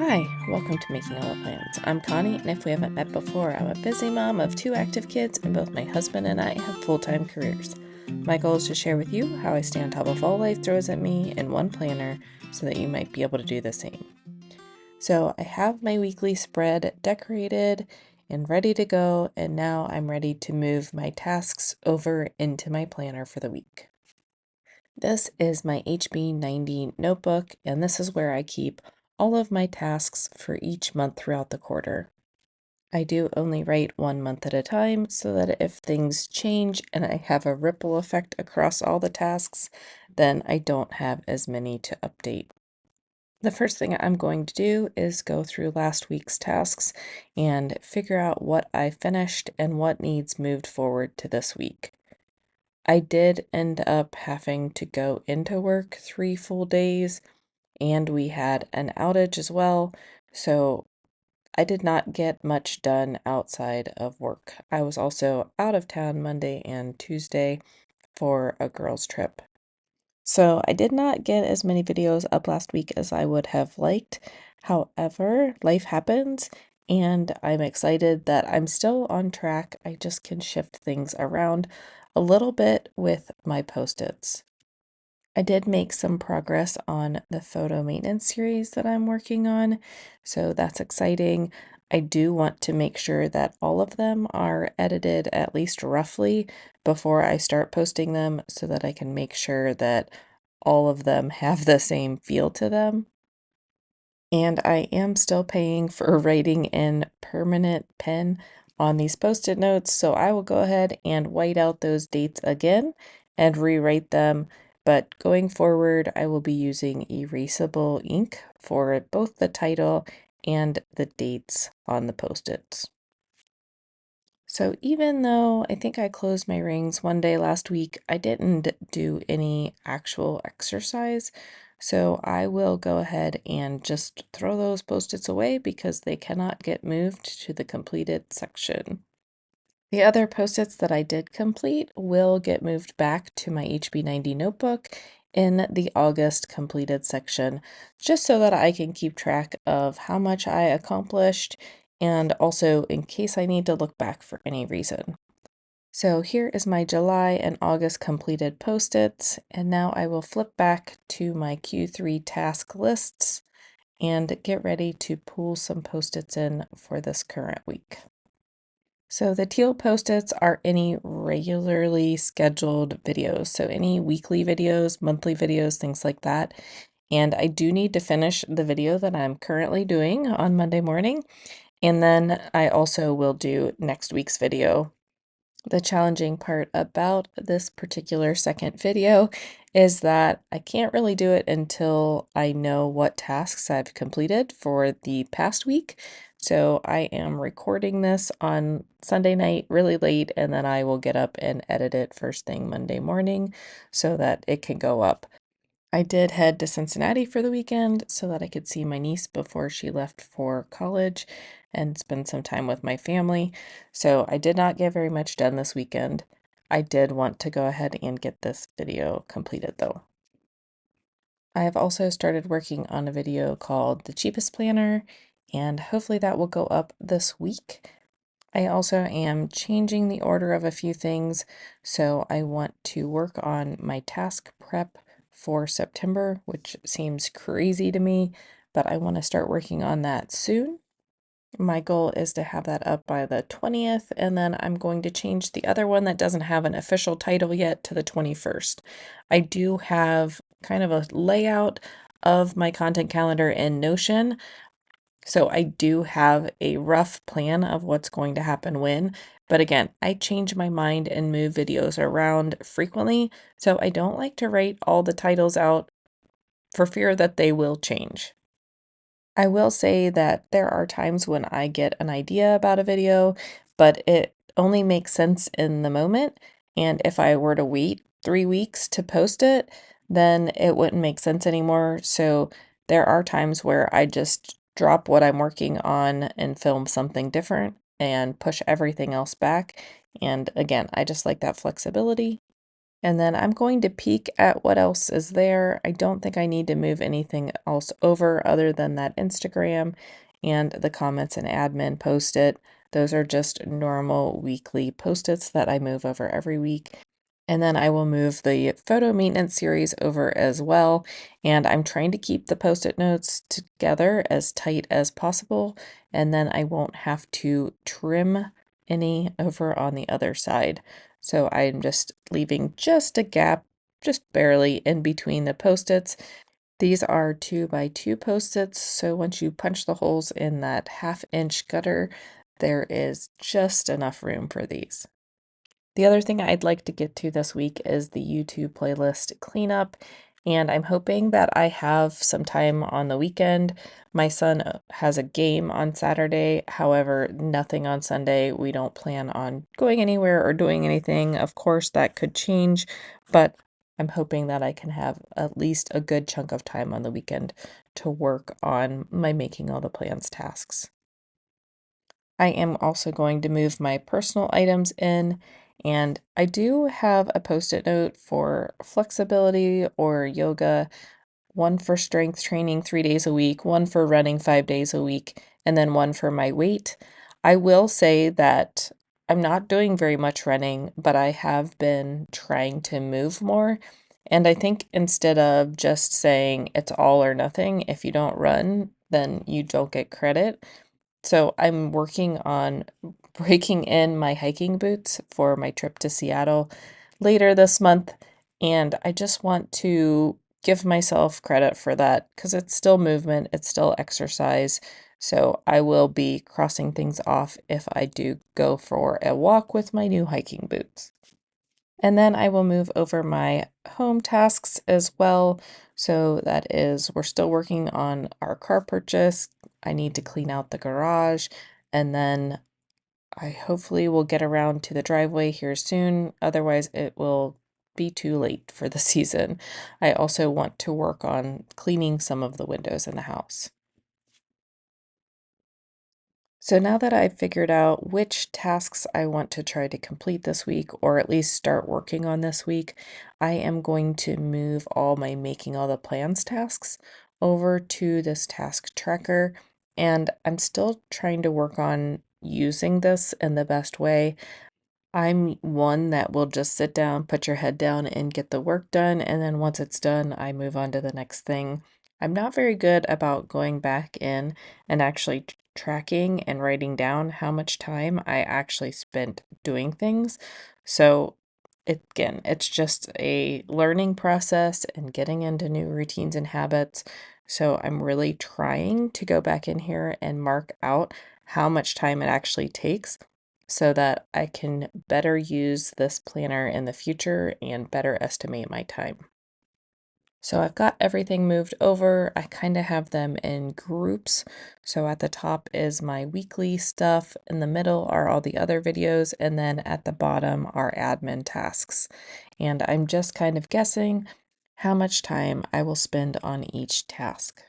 Hi, welcome to Making All the Plans. I'm Connie, and if we haven't met before, I'm a busy mom of 2 active kids, and both my husband and I have full-time careers. My goal is to share with you how I stay on top of all life throws at me in one planner so that you might be able to do the same. So I have my weekly spread decorated and ready to go, and now I'm ready to move my tasks over into my planner for the week. This is my HB90 notebook, and this is where I keep all of my tasks for each month throughout the quarter. I do only write 1 month at a time so that if things change and I have a ripple effect across all the tasks, then I don't have as many to update. The first thing I'm going to do is go through last week's tasks and figure out what I finished and what needs moved forward to this week. I did end up having to go into work 3 full days, and we had an outage as well, so I did not get much done outside of work. I was also out of town Monday and Tuesday for a girls' trip. So I did not get as many videos up last week as I would have liked. However, life happens, and I'm excited that I'm still on track. I just can shift things around a little bit with my post-its. I did make some progress on the photo maintenance series that I'm working on, so that's exciting. I do want to make sure that all of them are edited at least roughly before I start posting them so that I can make sure that all of them have the same feel to them. And I am still paying for writing in permanent pen on these post-it notes, so I will go ahead and white out those dates again and rewrite them. But going forward, I will be using erasable ink for both the title and the dates on the post-its. So even though I think I closed my rings one day last week, I didn't do any actual exercise. So I will go ahead and just throw those post-its away because they cannot get moved to the completed section. The other post-its that I did complete will get moved back to my HB90 notebook in the August completed section, just so that I can keep track of how much I accomplished and also in case I need to look back for any reason. So here is my July and August completed post-its, and now I will flip back to my Q3 task lists and get ready to pull some post-its in for this current week. So the teal post-its are any regularly scheduled videos, so any weekly videos, monthly videos, things like that. And I do need to finish the video that I'm currently doing on Monday morning, and then I also will do next week's video. The challenging part about this particular second video is that I can't really do it until I know what tasks I've completed for the past week. So I am recording this on Sunday night really late, and then I will get up and edit it first thing Monday morning so that it can go up. I did head to Cincinnati for the weekend so that I could see my niece before she left for college and spend some time with my family. So I did not get very much done this weekend. I did want to go ahead and get this video completed though. I have also started working on a video called The Cheapest Planner, and hopefully that will go up this week. I also am changing the order of a few things, so I want to work on my task prep for September, which seems crazy to me, but I want to start working on that soon. My goal is to have that up by the 20th, and then I'm going to change the other one that doesn't have an official title yet to the 21st. I do have kind of a layout of my content calendar in Notion, so I do have a rough plan of what's going to happen when, but again, I change my mind and move videos around frequently, so I don't like to write all the titles out for fear that they will change. I will say that there are times when I get an idea about a video, but it only makes sense in the moment, and if I were to wait 3 weeks to post it, then it wouldn't make sense anymore. So there are times where I just drop what I'm working on and film something different and push everything else back. And again, I just like that flexibility. And then I'm going to peek at what else is there. I don't think I need to move anything else over other than that Instagram and the comments and admin post-it. Those are just normal weekly post-its that I move over every week. And then I will move the photo maintenance series over as well. And I'm trying to keep the post-it notes together as tight as possible. And then I won't have to trim any over on the other side. So I'm just leaving just a gap, just barely in between the post-its. These are 2x2 post-its, so once you punch the holes in that 1/2 inch gutter, there is just enough room for these. The other thing I'd like to get to this week is the YouTube playlist cleanup, and I'm hoping that I have some time on the weekend. My son has a game on Saturday, however, nothing on Sunday. We don't plan on going anywhere or doing anything. Of course, that could change, but I'm hoping that I can have at least a good chunk of time on the weekend to work on my making all the plans tasks. I am also going to move my personal items in, and I do have a post-it note for flexibility or yoga, one for strength training 3 days a week, one for running 5 days a week, and then one for my weight. I will say that I'm not doing very much running, but I have been trying to move more. And I think instead of just saying it's all or nothing, if you don't run, then you don't get credit. So I'm working on breaking in my hiking boots for my trip to Seattle later this month, and I just want to give myself credit for that because it's still movement, it's still exercise. So I will be crossing things off if I do go for a walk with my new hiking boots. And then I will move over my home tasks as well. So that is, we're still working on our car purchase. I need to clean out the garage, and then I hopefully will get around to the driveway here soon. Otherwise, it will be too late for the season. I also want to work on cleaning some of the windows in the house. So now that I've figured out which tasks I want to try to complete this week, or at least start working on this week, I am going to move all my making all the plans tasks over to this task tracker. And I'm still trying to work on using this in the best way. I'm one that will just sit down, put your head down, and get the work done. And then once it's done, I move on to the next thing. I'm not very good about going back in and actually tracking and writing down how much time I actually spent doing things. So, again, it's just a learning process and getting into new routines and habits. So, I'm really trying to go back in here and mark out how much time it actually takes so that I can better use this planner in the future and better estimate my time. So I've got everything moved over. I kind of have them in groups. So at the top is my weekly stuff, in the middle are all the other videos, and then at the bottom are admin tasks. And I'm just kind of guessing how much time I will spend on each task.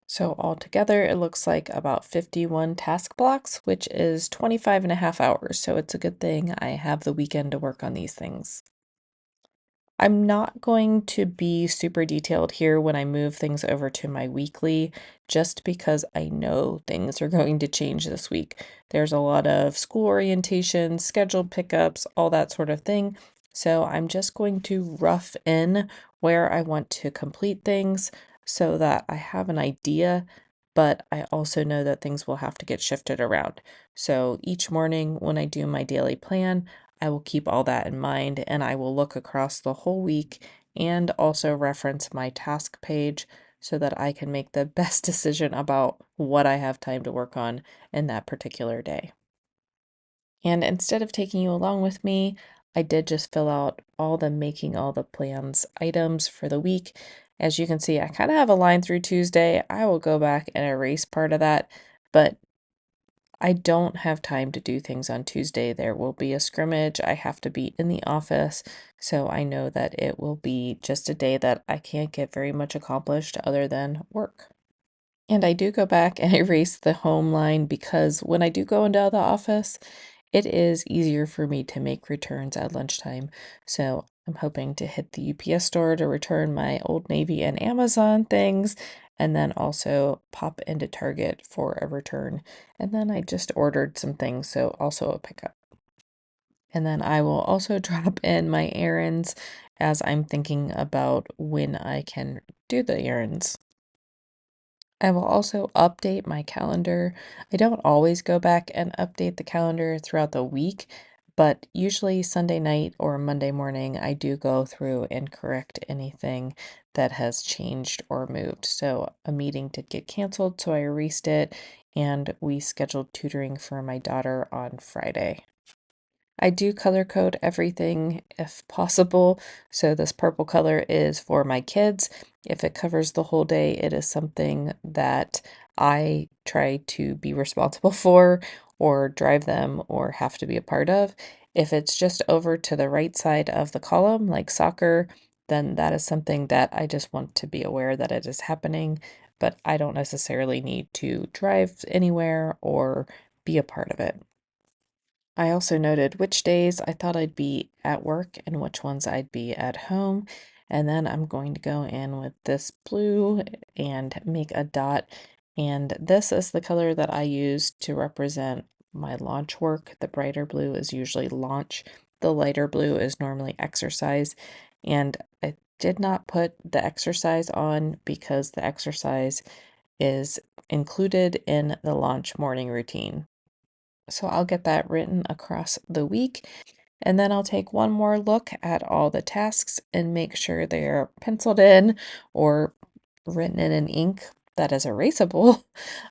So altogether, it looks like about 51 task blocks, which is 25 and a half hours. So it's a good thing I have the weekend to work on these things. I'm not going to be super detailed here when I move things over to my weekly, just because I know things are going to change this week. There's a lot of school orientation, scheduled pickups, all that sort of thing. So I'm just going to rough in where I want to complete things so that I have an idea, but I also know that things will have to get shifted around. So each morning when I do my daily plan, I will keep all that in mind and I will look across the whole week and also reference my task page so that I can make the best decision about what I have time to work on in that particular day. And instead of taking you along with me, I did just fill out all the making all the plans items for the week. As you can see, I kind of have a line through Tuesday. I will go back and erase part of that, but I don't have time to do things on Tuesday. There will be a scrimmage. I have to be in the office. So I know that it will be just a day that I can't get very much accomplished other than work. And I do go back and erase the home line because when I do go into the office, it is easier for me to make returns at lunchtime. So I'm hoping to hit the UPS store to return my Old Navy and Amazon things, and then also pop into Target for a return. And then I just ordered some things, so also a pickup. And then I will also drop in my errands as I'm thinking about when I can do the errands. I will also update my calendar. I don't always go back and update the calendar throughout the week, but usually Sunday night or Monday morning, I do go through and correct anything that has changed or moved. So a meeting did get canceled, so I erased it, and we scheduled tutoring for my daughter on Friday. I do color code everything if possible. So this purple color is for my kids. If it covers the whole day, it is something that I try to be responsible for or drive them or have to be a part of. If it's just over to the right side of the column, like soccer, then that is something that I just want to be aware that it is happening, but I don't necessarily need to drive anywhere or be a part of it. I also noted which days I thought I'd be at work and which ones I'd be at home. And then I'm going to go in with this blue and make a dot. And this is the color that I use to represent my launch work. The brighter blue is usually launch. The lighter blue is normally exercise. And I did not put the exercise on because the exercise is included in the launch morning routine. So I'll get that written across the week. And then I'll take one more look at all the tasks and make sure they're penciled in or written in ink that is erasable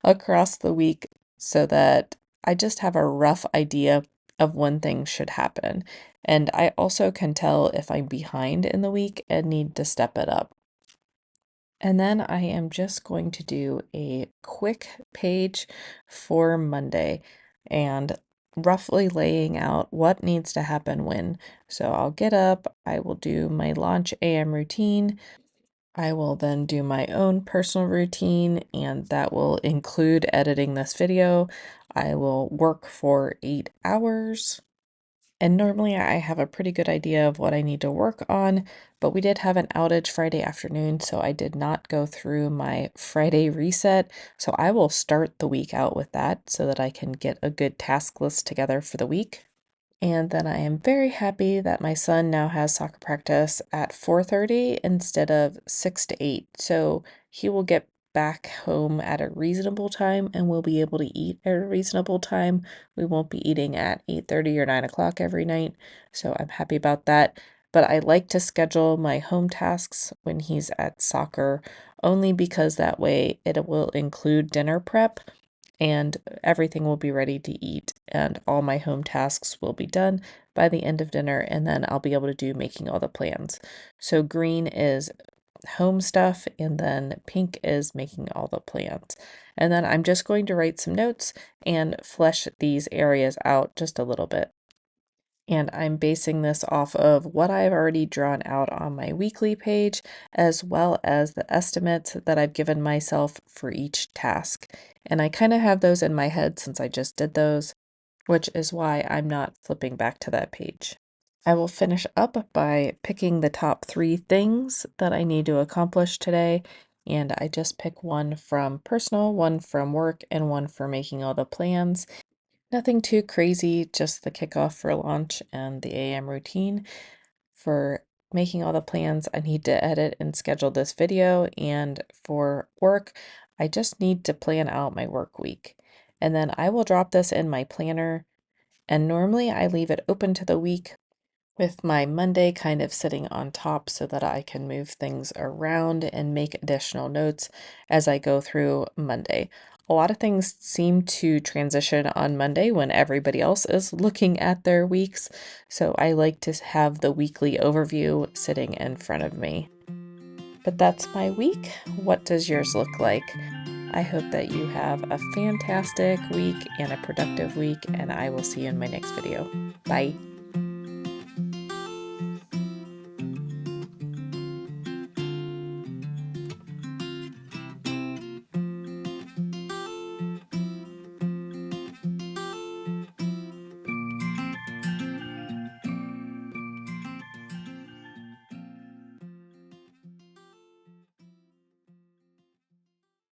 across the week so that I just have a rough idea of when things should happen. And I also can tell if I'm behind in the week and need to step it up. And then I am just going to do a quick page for Monday and roughly laying out what needs to happen when. So I'll get up, I will do my launch AM routine. I will then do my own personal routine, and that will include editing this video. I will work for 8 hours. And normally I have a pretty good idea of what I need to work on, but we did have an outage Friday afternoon, so I did not go through my Friday reset. So I will start the week out with that so that I can get a good task list together for the week. And then I am very happy that my son now has soccer practice at 4:30 instead of 6 to 8. So he will get back home at a reasonable time and we'll be able to eat at a reasonable time. We won't be eating at 8:30 or 9 o'clock every night. So I'm happy about that. But I like to schedule my home tasks when he's at soccer only because that way it will include dinner prep and everything will be ready to eat, and all my home tasks will be done by the end of dinner, and then I'll be able to do making all the plans. So green is home stuff, and then pink is making all the plans. And then I'm just going to write some notes and flesh these areas out just a little bit. And I'm basing this off of what I've already drawn out on my weekly page, as well as the estimates that I've given myself for each task. And I kind of have those in my head since I just did those, which is why I'm not flipping back to that page. I will finish up by picking the top 3 things that I need to accomplish today. And I just pick one from personal, one from work, and one for making all the plans. Nothing too crazy, just the kickoff for launch and the AM routine. For making all the plans, I need to edit and schedule this video, and for work, I just need to plan out my work week. And then I will drop this in my planner, and normally I leave it open to the week with my Monday kind of sitting on top so that I can move things around and make additional notes as I go through Monday. A lot of things seem to transition on Monday when everybody else is looking at their weeks, so I like to have the weekly overview sitting in front of me. But that's my week. What does yours look like? I hope that you have a fantastic week and a productive week, and I will see you in my next video. Bye.